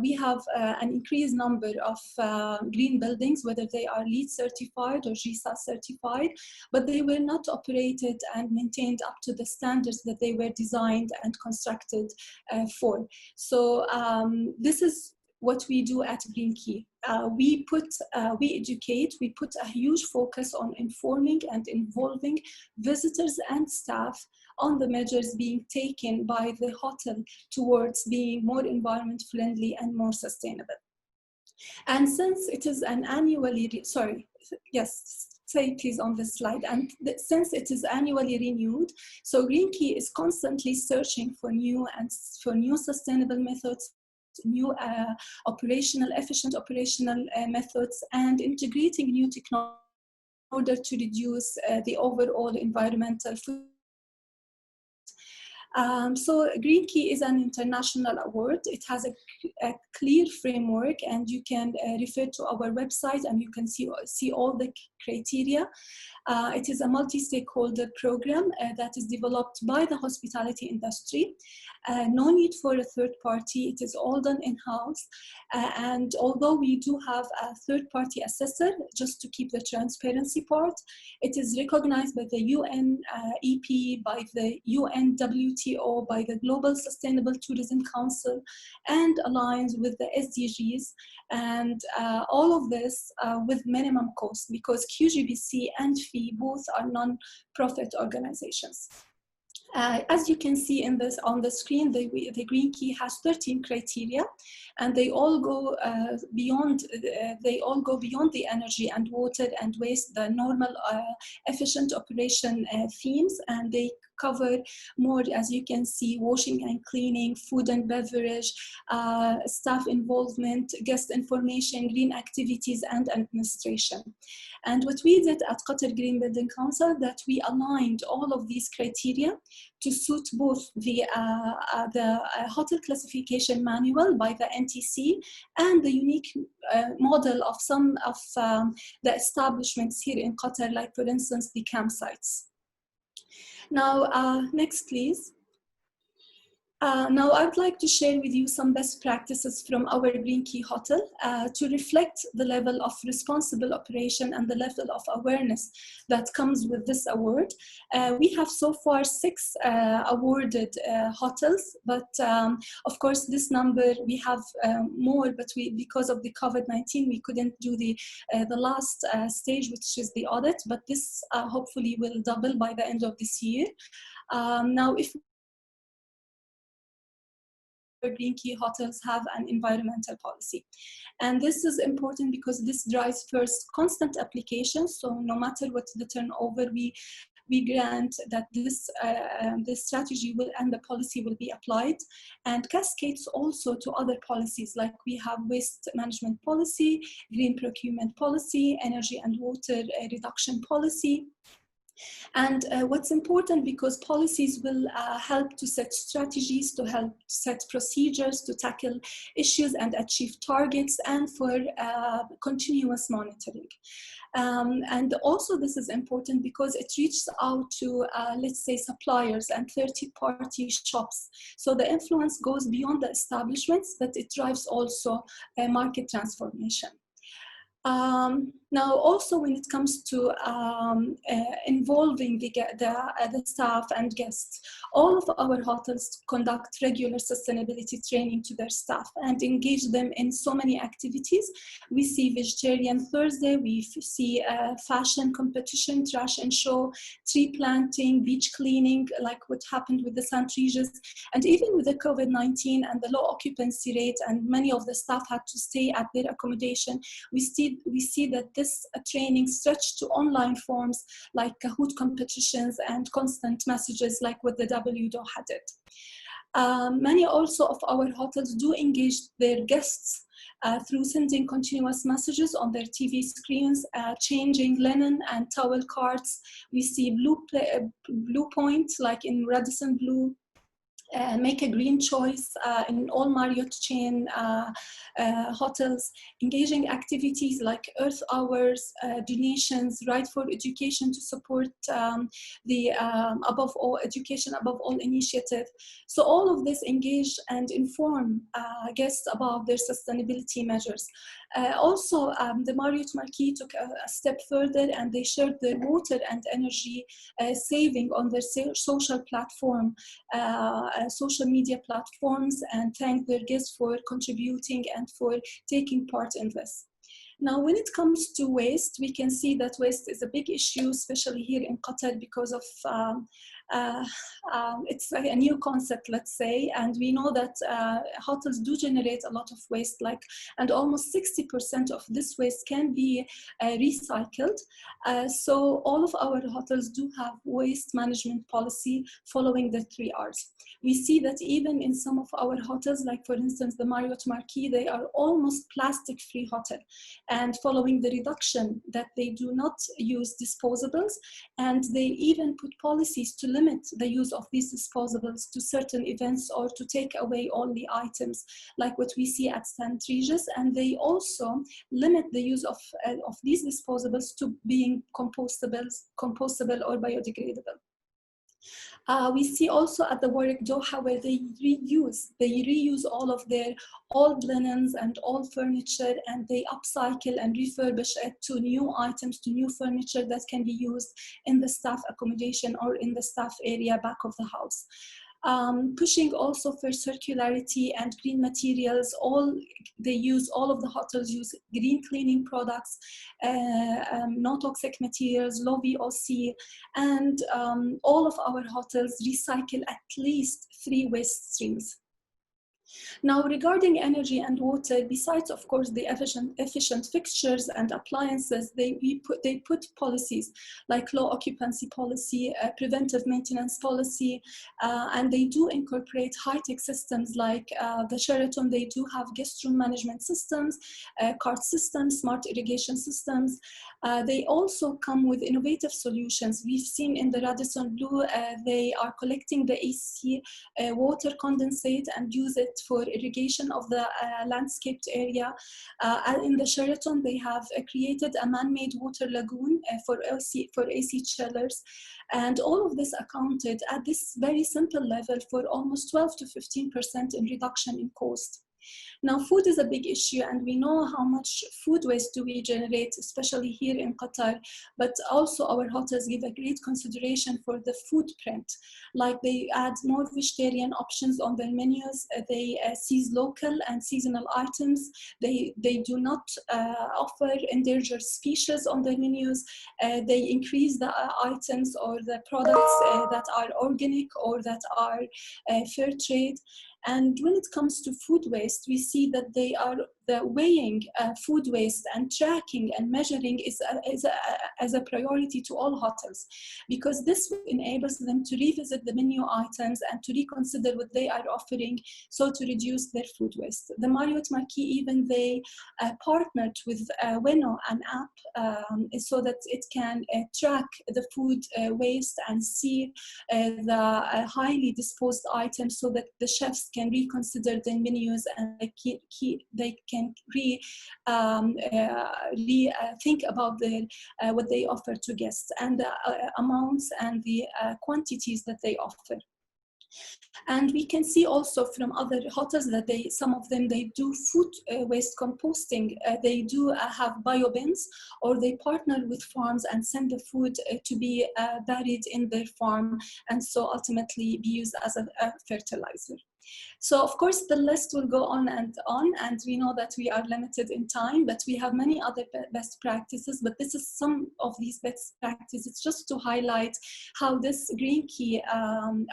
we have an increased number of green buildings, whether they are LEED certified or GSAS certified, but they were not operated and maintained up to the standards that they were designed and constructed for. So this is what we do at Green Key. We educate, we put a huge focus on informing and involving visitors and staff on the measures being taken by the hotel towards being more environment friendly and more sustainable. And since it is an annually, say please on this slide, and since it is annually renewed, so Green Key is constantly searching for new sustainable methods, new efficient operational methods, and integrating new technology in order to reduce the overall environmental footprint. So Green Key is an international award. It has a clear framework, and you can refer to our website and you can see all the criteria. It is a multi-stakeholder program that is developed by the hospitality industry. No need for a third party. It is all done in-house. And although we do have a third-party assessor, just to keep the transparency part, it is recognized by the UN EP, by the UN WTO, by the Global Sustainable Tourism Council, and aligns with the SDGs. And all of this with minimum cost, because QGBC and FEE both are non-profit organizations. As you can see on the screen, the Green Key has 13 criteria, and they all go beyond the energy and water and waste, the normal efficient operation themes, and they cover more, as you can see, washing and cleaning, food and beverage, staff involvement, guest information, green activities, and administration. And what we did at Qatar Green Building Council, that we aligned all of these criteria to suit both the hotel classification manual by the NTC and the unique model of some of the establishments here in Qatar, like for instance the campsites. Now, next please. Now I'd like to share with you some best practices from our Green Key Hotel to reflect the level of responsible operation and the level of awareness that comes with this award. We have so far 6 awarded hotels, but of course this number, we have more, but because of the COVID-19, we couldn't do the last stage, which is the audit, but this hopefully will double by the end of this year. Now, if Green Key hotels have an environmental policy. And this is important because this drives first constant applications. So no matter what the turnover, we grant that this strategy will and the policy will be applied, and cascades also to other policies, like we have waste management policy, green procurement policy, energy and water reduction policy. And what's important, because policies will help to set strategies, to help set procedures, to tackle issues and achieve targets, and for continuous monitoring. And also this is important because it reaches out to, let's say, suppliers and third-party shops. So the influence goes beyond the establishments, but it drives also market transformation. Now, also when it comes to involving the staff and guests, all of our hotels conduct regular sustainability training to their staff and engage them in so many activities. We see Vegetarian Thursday, we see fashion competition, trash and show, tree planting, beach cleaning, like what happened with the St. Regis, and even with the COVID-19 and the low occupancy rate, and many of the staff had to stay at their accommodation. We see that this training stretched to online forms like Kahoot competitions and constant messages like what the W Doha did. Many also of our hotels do engage their guests through sending continuous messages on their TV screens, changing linen and towel carts. We see Blue Point, like in Radisson Blue, make a green choice in all Marriott chain hotels, engaging activities like Earth Hours, donations, Right for Education to support the Above All Education Above All initiative. So all of this engage and inform guests about their sustainability measures. Also, the Marriott Marquis took a step further, and they shared their water and energy saving on their social platform, social media platforms, and thanked their guests for contributing and for taking part in this. Now, when it comes to waste, we can see that waste is a big issue, especially here in Qatar, because of it's a new concept, let's say, and we know that hotels do generate a lot of waste, and almost 60% of this waste can be recycled. So all of our hotels do have waste management policy following the 3 R's. We see that even in some of our hotels, like for instance the Marriott Marquis, they are almost plastic-free hotel, and following the reduction that they do not use disposables, and they even put policies to limit the use of these disposables to certain events or to take away all the items, like what we see at St. Regis, and they also limit the use of these disposables to being compostable or biodegradable. We see also at the Warwick Doha where they reuse all of their old linens and old furniture, and they upcycle and refurbish it to new items, to new furniture that can be used in the staff accommodation or in the staff area back of the house. Pushing also for circularity and green materials. All of the hotels use green cleaning products, no toxic materials, low VOC, and all of our hotels recycle at least 3 waste streams. Now, regarding energy and water, besides, of course, the efficient fixtures and appliances, they put policies like low occupancy policy, preventive maintenance policy, and they do incorporate high-tech systems like the Sheraton. They do have guest room management systems, cart systems, smart irrigation systems. They also come with innovative solutions. We've seen in the Radisson Blue, they are collecting the AC water condensate and use it for irrigation of the landscaped area. In the Sheraton, they have created a man-made water lagoon for AC chillers. And all of this accounted at this very simple level for almost 12 to 15% in reduction in cost. Now, food is a big issue, and we know how much food waste do we generate, especially here in Qatar, but also our hotels give a great consideration for the footprint. Like they add more vegetarian options on their menus, they seize local and seasonal items, they do not offer endangered species on their menus, they increase the items or the products that are organic or that are fair trade. And when it comes to food waste, we see that they are the weighing food waste and tracking and measuring is as a priority to all hotels, because this enables them to revisit the menu items and to reconsider what they are offering, so to reduce their food waste. The Marriott Marquis, even they partnered with Weno, an app, so that it can track the food waste and see the highly disposed items, so that the chefs can reconsider their menus and they can think about what they offer to guests and the amounts and the quantities that they offer. And we can see also from other hotels that some of them do food waste composting. They do have bio bins, or they partner with farms and send the food to be buried in their farm, and so ultimately be used as a fertilizer. So of course the list will go on, and we know that we are limited in time, but we have many other best practices. But this is some of these best practices just to highlight how this Green Key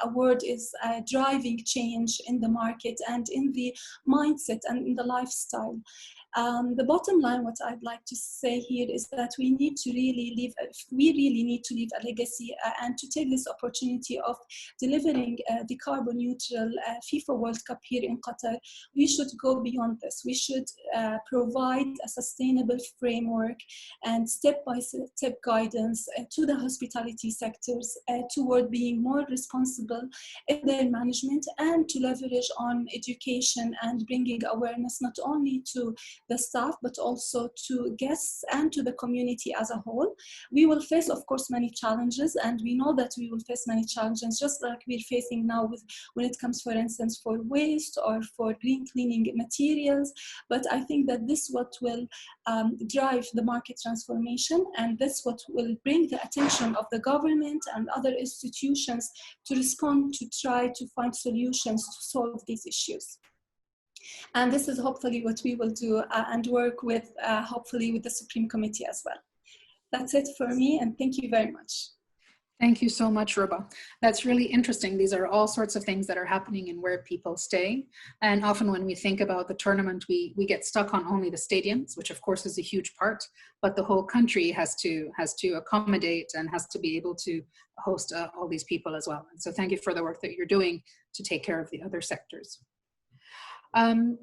award is driving change in the market and in the mindset and in the lifestyle. The bottom line, what I'd like to say here is that we really need to leave a legacy and to take this opportunity of delivering the carbon neutral FIFA World Cup here in Qatar. We should go beyond this. We should provide a sustainable framework and step-by-step guidance to the hospitality sectors toward being more responsible in their management, and to leverage on education and bringing awareness not only to the staff, but also to guests and to the community as a whole. We will face, of course, many challenges, and we know that we will face many challenges, just like we're facing now when it comes, for instance, for waste or for green cleaning materials. But I think that this is what will drive the market transformation, and this what will bring the attention of the government and other institutions to respond, to try to find solutions to solve these issues. And this is hopefully what we will do and work with, hopefully with the Supreme Committee as well. That's it for me, and thank you very much. Thank you so much, Ruba. That's really interesting. These are all sorts of things that are happening in where people stay. And often when we think about the tournament, we get stuck on only the stadiums, which of course is a huge part, but the whole country has to accommodate and has to be able to host all these people as well. And so thank you for the work that you're doing to take care of the other sectors.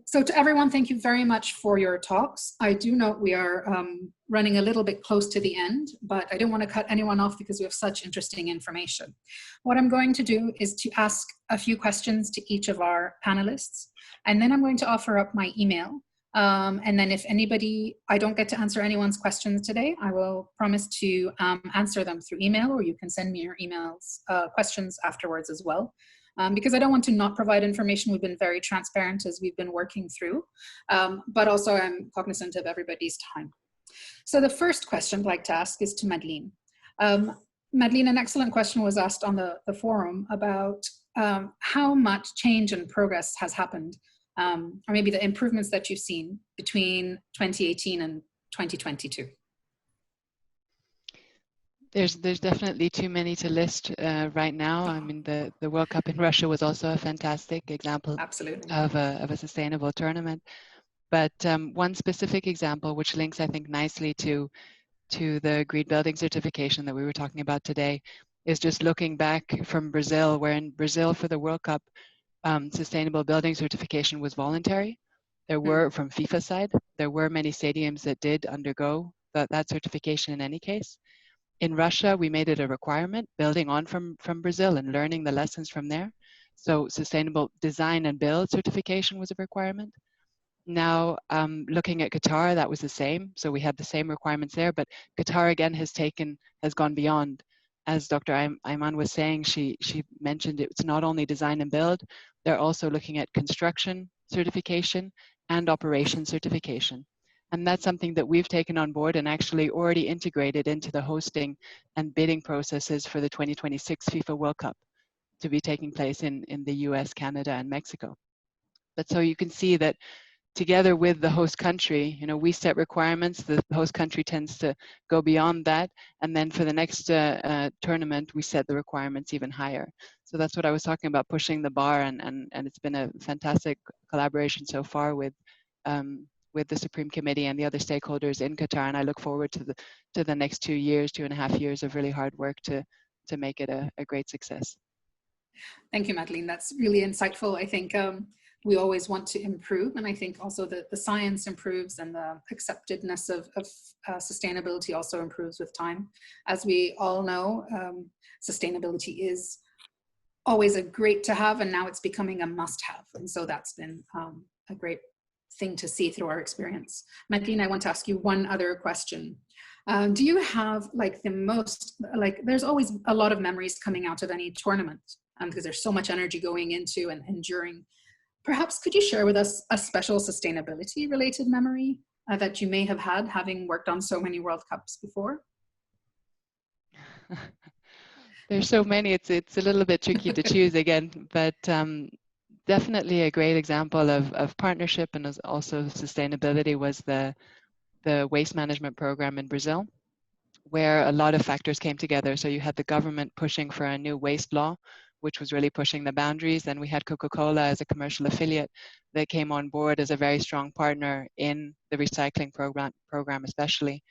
So to everyone, thank you very much for your talks. I do note we are running a little bit close to the end, but I don't want to cut anyone off because we have such interesting information. What I'm going to do is to ask a few questions to each of our panelists, and then I'm going to offer up my email. And then if I don't get to answer anyone's questions today, I will promise to answer them through email, or you can send me your emails, questions afterwards as well. Because I don't want to not provide information. We've been very transparent as we've been working through, but also I'm cognizant of everybody's time. So the first question I'd like to ask is to Madleen. Madleen, an excellent question was asked on the forum about how much change and progress has happened, or maybe the improvements that you've seen between 2018 and 2022. There's definitely too many to list right now. I mean, the World Cup in Russia was also a fantastic example of a sustainable tournament. But one specific example, which links, I think, nicely to the green building certification that we were talking about today, is just looking back from Brazil, where in Brazil for the World Cup, sustainable building certification was voluntary. There were, from FIFA side, there were many stadiums that did undergo that certification in any case. In Russia, we made it a requirement, building on from Brazil and learning the lessons from there. So sustainable design and build certification was a requirement. Now, looking at Qatar, that was the same. So we had the same requirements there, but Qatar again has gone beyond. As Dr. Eiman was saying, she mentioned it's not only design and build, they're also looking at construction certification and operation certification. And that's something that we've taken on board and actually already integrated into the hosting and bidding processes for the 2026 FIFA World Cup to be taking place in the US, Canada, and Mexico. But so you can see that together with the host country, you know, we set requirements, the host country tends to go beyond that. And then for the next tournament, we set the requirements even higher. So that's what I was talking about, pushing the bar, and it's been a fantastic collaboration so far with with the Supreme Committee and the other stakeholders in Qatar, and I look forward to the next 2 years, 2.5 years of really hard work to make it a great success. Thank you, Madleen. That's really insightful. I think we always want to improve, and I think also that the science improves and the acceptedness of sustainability also improves with time. As we all know, sustainability is always a great to have, and now it's becoming a must have. And so that's been a great thing to see through our experience. Madleen, I want to ask you one other question. Do you have like the most, like there's always a lot of memories coming out of any tournament because there's so much energy going into and enduring. Perhaps could you share with us a special sustainability related memory that you may have had having worked on so many World Cups before? There's so many, it's a little bit tricky to choose again, but definitely a great example of partnership and also sustainability was the waste management program in Brazil, where a lot of factors came together. So you had the government pushing for a new waste law, which was really pushing the boundaries. Then we had Coca-Cola as a commercial affiliate that came on board as a very strong partner in the recycling program especially.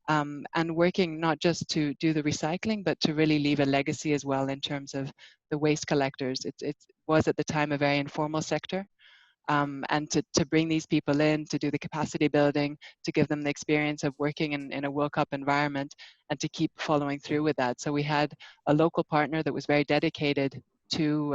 And working not just to do the recycling, but to really leave a legacy as well in terms of the waste collectors. It was at the time a very informal sector. And to bring these people in, to do the capacity building, to give them the experience of working in a World Cup environment, and to keep following through with that. So we had a local partner that was very dedicated to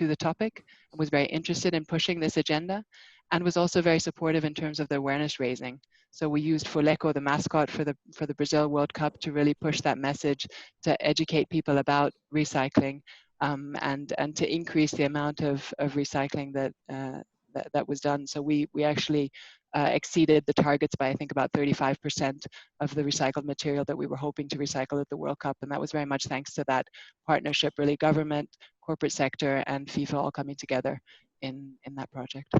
the topic and was very interested in pushing this agenda, and was also very supportive in terms of the awareness raising. So we used Fuleco, the mascot for the Brazil World Cup, to really push that message, to educate people about recycling. And to increase the amount of recycling that was done. So we actually exceeded the targets by I think about 35% of the recycled material that we were hoping to recycle at the World Cup, and that was very much thanks to that partnership, really government, corporate sector, and FIFA all coming together in that project.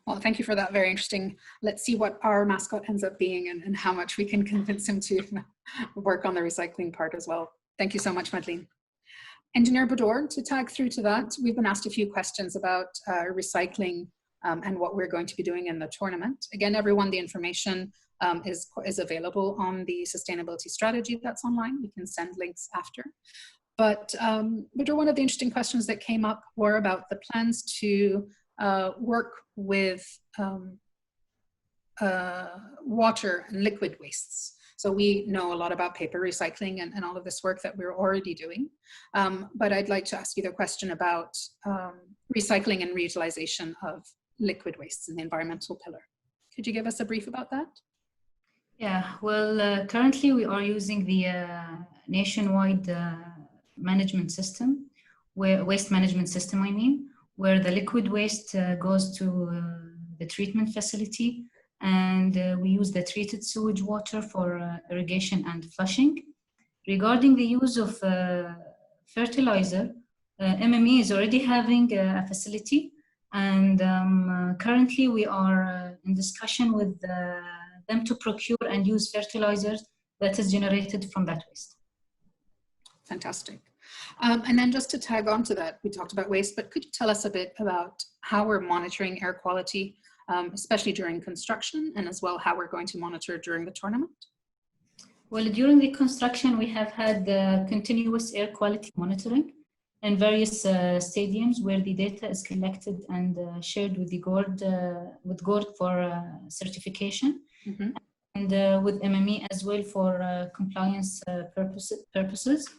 Well, thank you for that. Very interesting. Let's see what our mascot ends up being and how much we can convince him to work on the recycling part as well. Thank you so much, Madleen. Engineer Bodour, to tag through to that, we've been asked a few questions about recycling and what we're going to be doing in the tournament. Again, everyone, the information is available on the sustainability strategy that's online. We can send links after. But Bodour, one of the interesting questions that came up were about the plans to work with water and liquid wastes. So we know a lot about paper recycling and all of this work that we're already doing. But I'd like to ask you the question about recycling and reutilization of liquid wastes in the environmental pillar. Could you give us a brief about that? Yeah, well, currently we are using the nationwide management system, waste management system, I mean, where the liquid waste goes to the treatment facility, and we use the treated sewage water for irrigation and flushing. Regarding the use of fertilizer, MME is already having a facility, and currently we are in discussion with them to procure and use fertilizers that is generated from that waste. Fantastic. And then just to tag on to that, we talked about waste, but could you tell us a bit about how we're monitoring air quality, especially during construction, and as well how we're going to monitor during the tournament? Well, during the construction, we have had continuous air quality monitoring in various stadiums where the data is collected and shared with the GORD, for certification, and with MME as well for compliance purposes.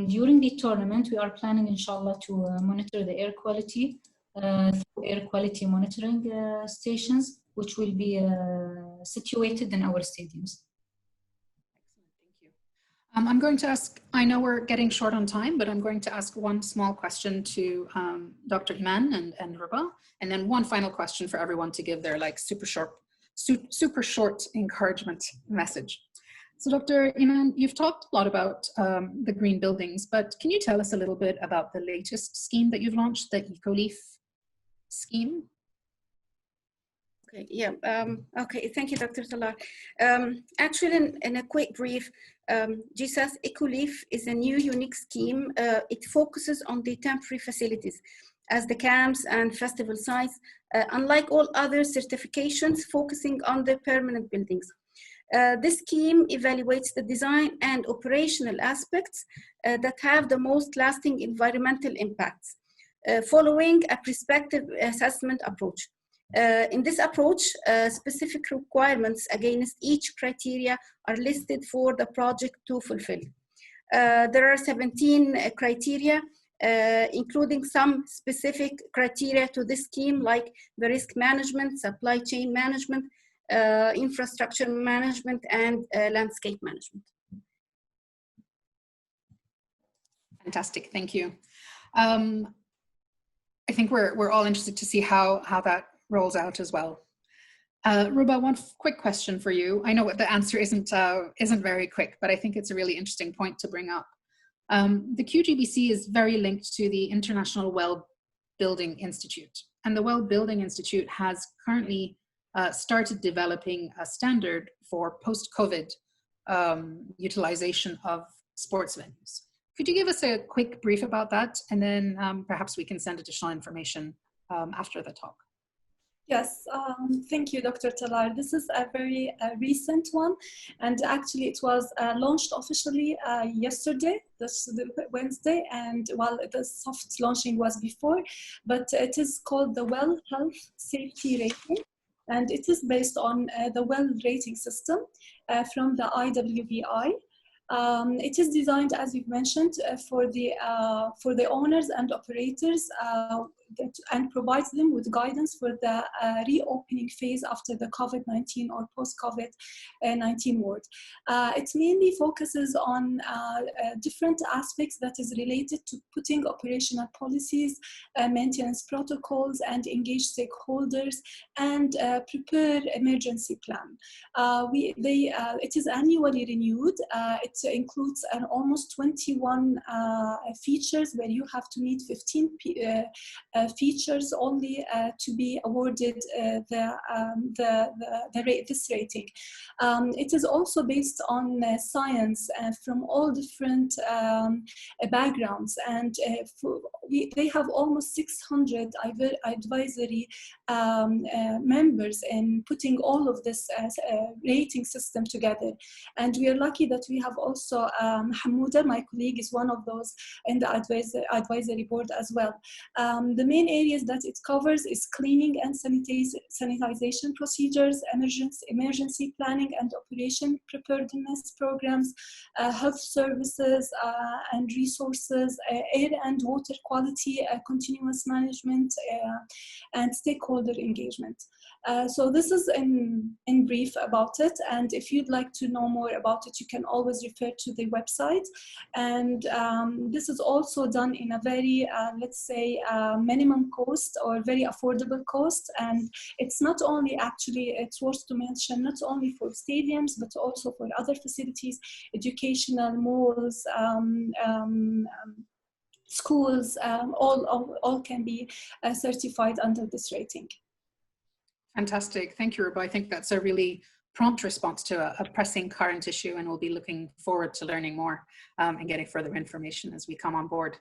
During the tournament, we are planning, inshallah, to monitor the air quality through air quality monitoring stations, which will be situated in our stadiums. Excellent, thank you. I'm going to ask, I know we're getting short on time, but I'm going to ask one small question to Dr. Eiman and Ruba, and then one final question for everyone to give their like super short encouragement message. So Dr. Eiman, you've talked a lot about the green buildings, but can you tell us a little bit about the latest scheme that you've launched, the EcoLeaf scheme? Okay, yeah, okay, thank you, Dr. Talar. Actually, in a quick brief, GSAS EcoLeaf is a new unique scheme. It focuses on the temporary facilities as the camps and festival sites unlike all other certifications focusing on the permanent buildings. This scheme evaluates the design and operational aspects that have the most lasting environmental impacts, following a prospective assessment approach. In this approach, specific requirements against each criteria are listed for the project to fulfill. There are 17 criteria, including some specific criteria to this scheme, like the risk management, supply chain management, infrastructure management, and landscape management. Fantastic, thank you. I think we're all interested to see how that rolls out as well. Ruba, one quick question for you. I know the answer isn't very quick, but I think it's a really interesting point to bring up. The QGBC is very linked to the International Well Building Institute, and the Well Building Institute has currently started developing a standard for post-COVID utilization of sports venues. Could you give us a quick brief about that, and then perhaps we can send additional information after the talk? Yes, thank you, Dr. Talar. This is a very recent one, and actually it was launched officially yesterday, this Wednesday, and while the soft launching was before, but it is called the Well Health Safety Rating, and it is based on the Well rating system from the IWBI. It is designed, as you've mentioned, for the owners and operators and provides them with guidance for the reopening phase after the COVID-19 or post-COVID-19 world. It mainly focuses on different aspects that is related to putting operational policies, maintenance protocols, and engage stakeholders, and prepare emergency plan. It is annually renewed. It includes almost 21 features where you have to meet 15 features only to be awarded this rating. It is also based on science from all different backgrounds, and they have almost 600 advisory members in putting all of this rating system together. And we are lucky that we have also Hamouda, my colleague, is one of those in the advisory board as well. The main areas that it covers is cleaning and sanitization procedures, emergency planning and operation preparedness programs, health services and resources, air and water quality, continuous management, and stakeholder engagement. So this is in brief about it, and if you'd like to know more about it, you can always refer to the website. And this is also done in a very, let's say, minimum cost or very affordable cost. And it's not only, actually, it's worth to mention, not only for stadiums, but also for other facilities, educational, malls, schools, all can be certified under this rating. Fantastic, thank you, Ruba. I think that's a really prompt response to a pressing current issue, and we'll be looking forward to learning more and getting further information as we come on board.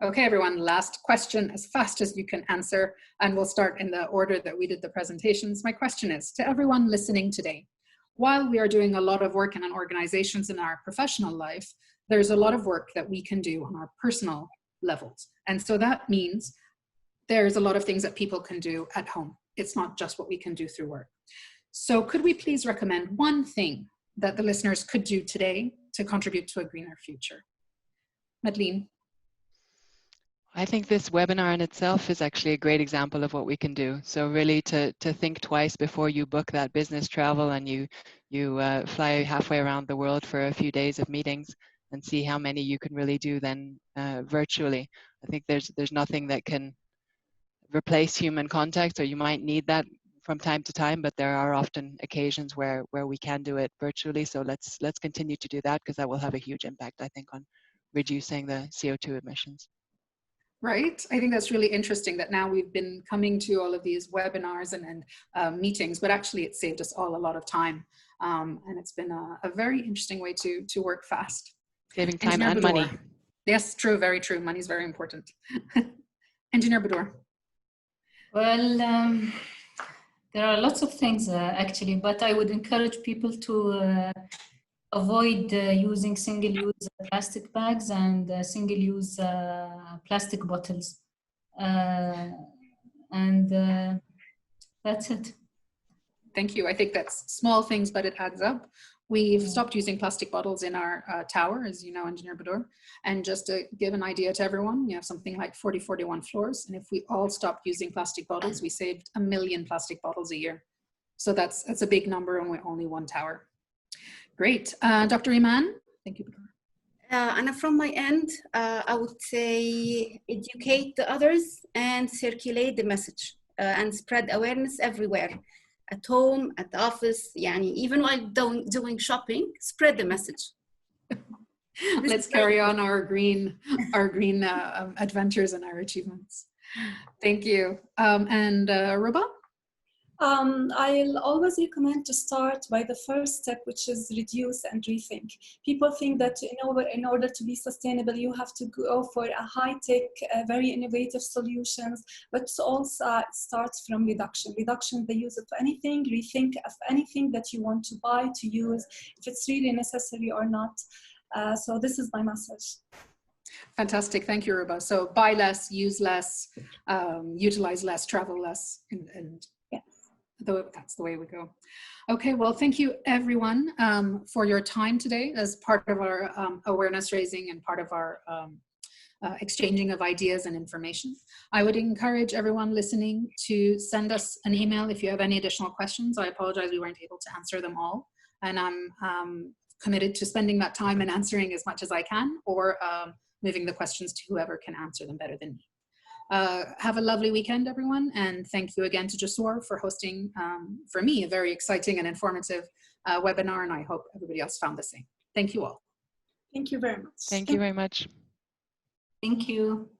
Okay, everyone, last question as fast as you can answer, and we'll start in the order that we did the presentations. My question is, to everyone listening today, while we are doing a lot of work in organizations in our professional life, there's a lot of work that we can do on our personal levels. And so that means there's a lot of things that people can do at home. It's not just what we can do through work. So could we please recommend one thing that the listeners could do today to contribute to a greener future? Madleen. I think this webinar in itself is actually a great example of what we can do. So really to think twice before you book that business travel and you fly halfway around the world for a few days of meetings, and see how many you can really do then virtually. I think there's nothing that can replace human contact, or you might need that from time to time, but there are often occasions where we can do it virtually. So let's continue to do that, because that will have a huge impact, I think, on reducing the CO2 emissions. Right. I think that's really interesting that now we've been coming to all of these webinars and meetings, but actually it saved us all a lot of time. And it's been a very interesting way to work fast. Saving time and money. Yes, true, very true. Money is very important. Engineer Bodour. Well, there are lots of things actually, but I would encourage people to avoid using single-use plastic bags and single-use plastic bottles. And that's it. Thank you. I think that's small things, but it adds up. We've stopped using plastic bottles in our tower, as you know, Engineer Bodour. And just to give an idea to everyone, we have something like 41 floors. And if we all stopped using plastic bottles, we saved 1 million plastic bottles a year. So that's a big number, and we're only one tower. Great. Dr. Eiman, thank you. And from my end, I would say educate the others and circulate the message and spread awareness everywhere. At home, at the office, even while doing shopping, spread the message. Let's carry on our green adventures and our achievements. Thank you. And Ruba? I'll always recommend to start by the first step, which is reduce and rethink. People think that in order to be sustainable, you have to go for a high-tech, very innovative solutions, but it also starts from reduction. Reduction the use of anything, rethink of anything that you want to buy, to use, if it's really necessary or not. So this is my message. Fantastic. Thank you, Ruba. So buy less, use less, utilize less, travel less, and that's the way we go. Okay, well, thank you everyone for your time today as part of our awareness raising and part of our exchanging of ideas and information. I would encourage everyone listening to send us an email if you have any additional questions. I apologize we weren't able to answer them all, and I'm committed to spending that time and answering as much as I can, or moving the questions to whoever can answer them better than me. Have a lovely weekend, everyone, and thank you again to GSAS for hosting, for me, a very exciting and informative webinar, and I hope everybody else found the same. Thank you all. Thank you very much. Thank you very much. Thank you.